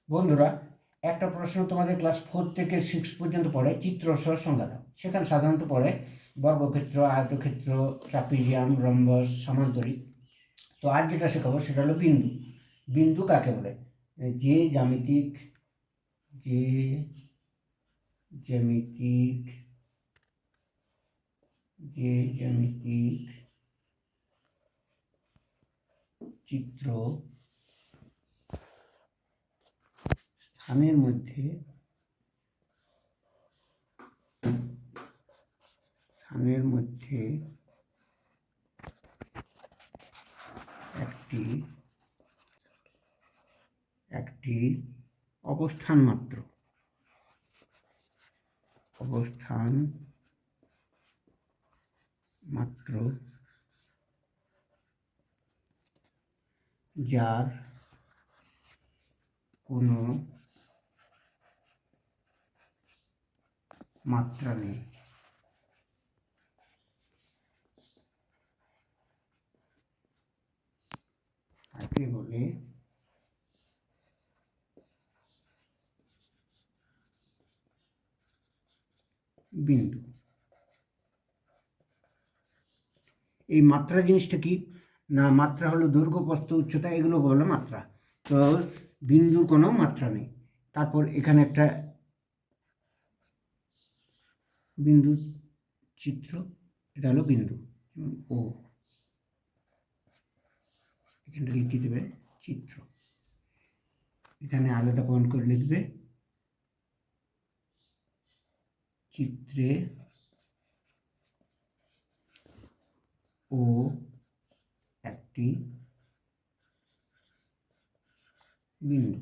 বন্ধুরা, একটা প্রশ্ন তোমাদের ক্লাস 4 থেকে 6 পর্যন্ত পড়ে চিত্রসহ সংজ্ঞা দাও। সেখানে সাধারণত পড়ে বর্গক্ষেত্র, আয়তক্ষেত্র, ট্রাপিজিয়াম, রম্বস, সামান্তরিক। তো আজ যেটা শেখাবো সেটা হলো বিন্দু। বিন্দু কাকে বলে? যে জ্যামিতিক চিত্র স্থানের মধ্যে একটি অবস্থান মাত্র যার কোনো মাত্রা নেই। তাকে বলে বিন্দু। এই মাত্রা জিনিসটা কি না, মাত্রা হলো দৈর্ঘ্য, প্রস্থ, উচ্চতা, এগুলো বলে মাত্রা। তো বিন্দুর কোনো মাত্রা নেই। তারপর এখানে একটা বিন্দু চিত্র, এটা হলো বিন্দু ও, এখানটা লিখে দেবে চিত্র। এখানে আলাদা পয়েন্ট করে লিখবে চিত্রে ও একটি বিন্দু।